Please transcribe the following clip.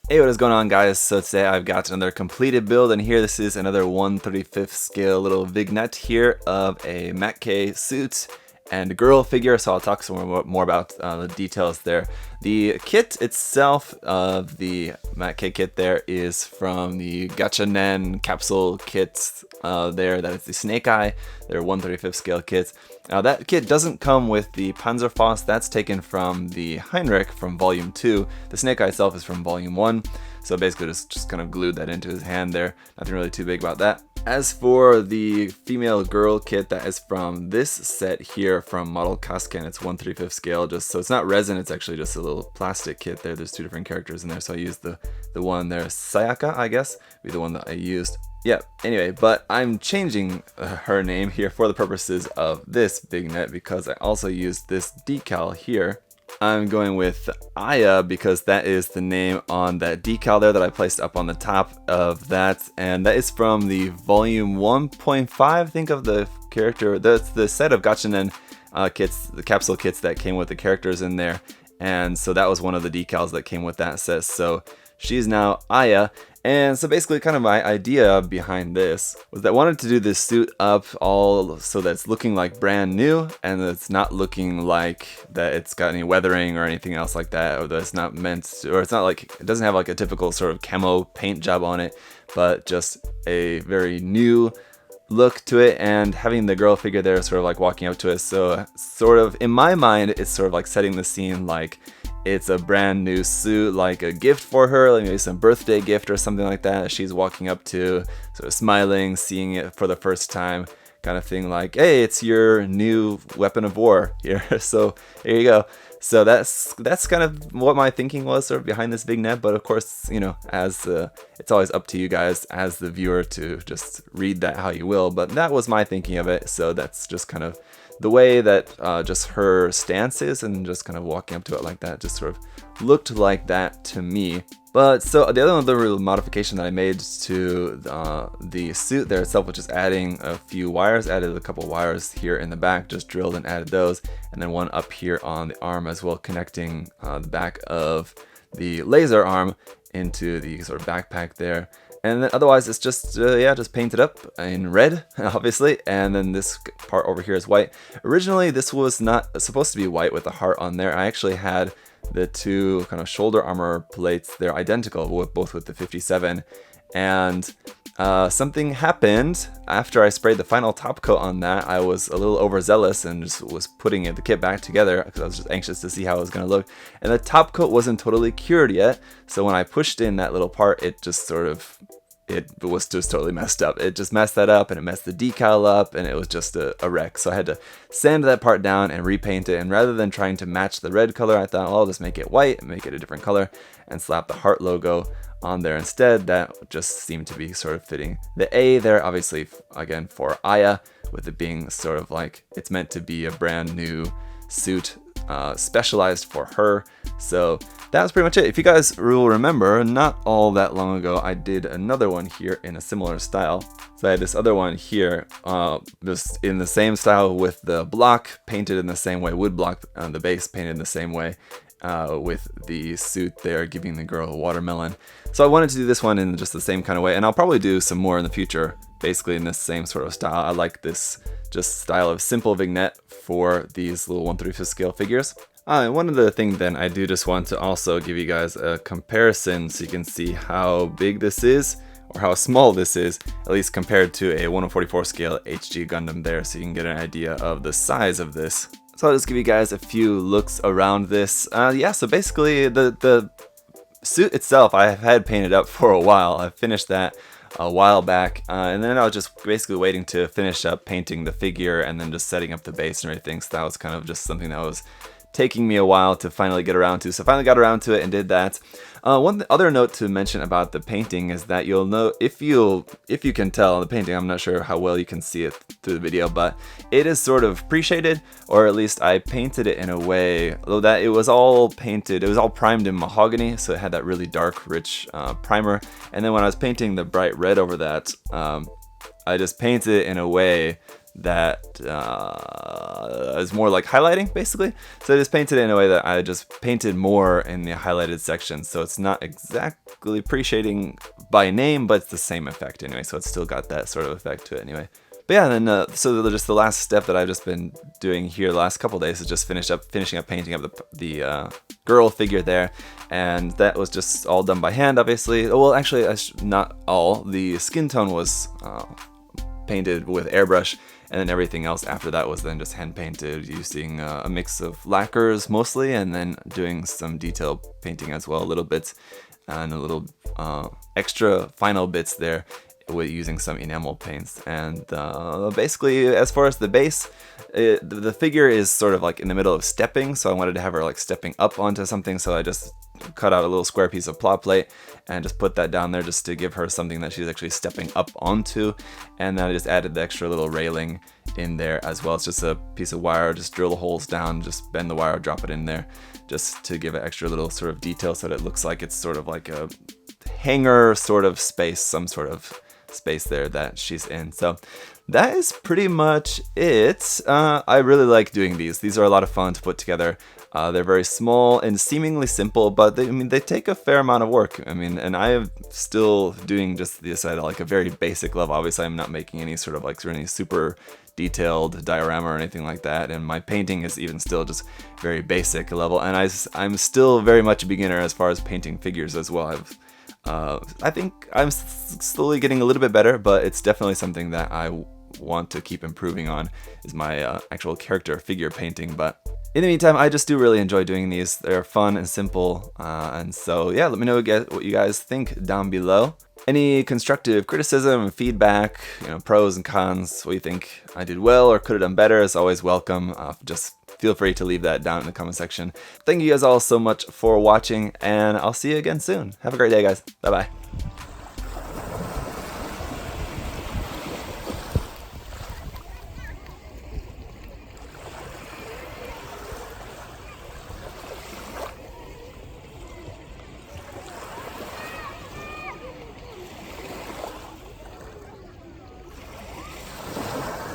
Hey, what is going on, guys? So today I've got another completed build, and here this is another 1/35 scale little vignette here of a Ma.K suit and girl figure, so I'll talk some more about the details there. The kit itself of the Ma.K kit there is from the Gachanen capsule kits there. That is the Snake Eye, their 1/35 scale kits. That kit doesn't come with the Panzerfaust. That's taken from the Heinrich from Volume 2. The Snake Eye itself is from Volume 1. So basically just kind of glued that into his hand there. Nothing really too big about that. As for the female girl kit, that is from this set here from Modelkasten. It's 1/35 scale, just so it's not resin, it's actually just a little plastic kit there. There's two different characters in there, so I used the one there. Sayaka, I guess, be the one that I used. Yeah, anyway, but I'm changing her name here for the purposes of this vignette because I also used this decal here. I'm going with Aya because that is the name on that decal there that I placed up on the top of that, and that is from the volume 1.5, think of the character. That's the set of Gachanen kits, the capsule kits that came with the characters in there, and so that was one of the decals that came with that set. So she's now Aya. And so basically kind of my idea behind this was that I wanted to do this suit up all so that it's looking like brand new and that it's not looking like that it's got any weathering or anything else like that, or that it's not meant to, or it's not like, it doesn't have like a typical sort of camo paint job on it, but just a very new look to it, and having the girl figure there sort of like walking up to us. So sort of in my mind, it's sort of like setting the scene like it's a brand new suit, like a gift for her, like maybe some birthday gift or something like that. She's walking up to, sort of smiling, seeing it for the first time, kind of thing, like, hey, it's your new weapon of war here. So here you go. So that's kind of what my thinking was sort of behind this vignette. But of course, you know, as it's always up to you guys as the viewer to just read that how you will. But that was my thinking of it. So that's just kind of the way that just her stance is, and just kind of walking up to it like that just sort of looked like that to me. But so the other real modification that I made to the suit there itself was just adding a few wires. Added a couple wires here in the back, just drilled and added those, and then one up here on the arm as well, connecting the back of the laser arm into the sort of backpack there. And then otherwise it's just, yeah, just painted up in red, obviously. And then this part over here is white. Originally, this was not supposed to be white with the heart on there. I actually had the two kind of shoulder armor plates. They're identical, both with the 57. And something happened after I sprayed the final top coat on that. I was a little overzealous and just was putting the kit back together because I was just anxious to see how it was going to look. And the top coat wasn't totally cured yet. So when I pushed in that little part, it just sort of, it was just totally messed up. It just messed that up, and it messed the decal up, and it was just a wreck. So I had to sand that part down and repaint it. And rather than trying to match the red color, I thought, well, I'll just make it white and make it a different color and slap the heart logo on there instead. That just seemed to be sort of fitting. The A there, obviously, again, for Aya, with it being sort of like it's meant to be a brand new suit specialized for her. So that was pretty much it. If you guys will remember, not all that long ago, I did another one here in a similar style. So I had this other one here, just in the same style with the block painted in the same way, wood block on the base painted in the same way, with the suit there giving the girl a watermelon. So I wanted to do this one in just the same kind of way, and I'll probably do some more in the future, basically in this same sort of style. I like this just style of simple vignette for these little 1/35 scale figures. One other thing then, I do just want to also give you guys a comparison so you can see how big this is, or how small this is, at least compared to a 1/44 scale HG Gundam there, so you can get an idea of the size of this. So I'll just give you guys a few looks around this. Yeah, so basically the suit itself I have had painted up for a while. I finished that a while back, and then I was just basically waiting to finish up painting the figure and then just setting up the base and everything. So that was kind of just something that was taking me a while to finally get around to. So I finally got around to it and did that. One other note to mention about the painting is that you'll know, if you can tell the painting, I'm not sure how well you can see it through the video, but it is sort of pre-shaded, or at least I painted it in a way, though that it was all painted, it was all primed in mahogany, so it had that really dark, rich primer. And then when I was painting the bright red over that, I just painted it in a way that is more like highlighting, basically. So I just painted it in a way that I just painted more in the highlighted section. So it's not exactly pre-shading by name, but it's the same effect anyway. So it's still got that sort of effect to it anyway. But yeah, and then so just the last step that I've just been doing here the last couple days is just finishing up painting up the girl figure there, and that was just all done by hand, obviously. Well, actually, not all. The skin tone was painted with airbrush, and then everything else after that was then just hand painted using a mix of lacquers mostly, and then doing some detail painting as well, a little bit, and a little extra final bits there with using some enamel paints. And basically, as far as the base, the figure is sort of like in the middle of stepping, so I wanted to have her like stepping up onto something, so I just cut out a little square piece of plot plate and just put that down there just to give her something that she's actually stepping up onto. And then I just added the extra little railing in there as well. It's just a piece of wire, just drill the holes down, just bend the wire, drop it in there, just to give it extra little sort of detail so that it looks like it's sort of like a hanger sort of space, some sort of space there that she's in. So that is pretty much it. I really like doing these. These are a lot of fun to put together. They're very small and seemingly simple, but they take a fair amount of work. And I am still doing just this at like a very basic level. Obviously, I'm not making any sort of like any super detailed diorama or anything like that, and my painting is even still just very basic level. And I'm still very much a beginner as far as painting figures as well. I think I'm slowly getting a little bit better, but it's definitely something that I want to keep improving on, is my actual character figure painting. But in the meantime, I just do really enjoy doing these. They're fun and simple, and so yeah, let me know what you guys think down below. Any constructive criticism and feedback, pros and cons, what you think I did well or could have done better is always welcome. Just feel free to leave that down in the comment section. Thank you guys all so much for watching, and I'll see you again soon. Have a great day, guys. Bye-bye.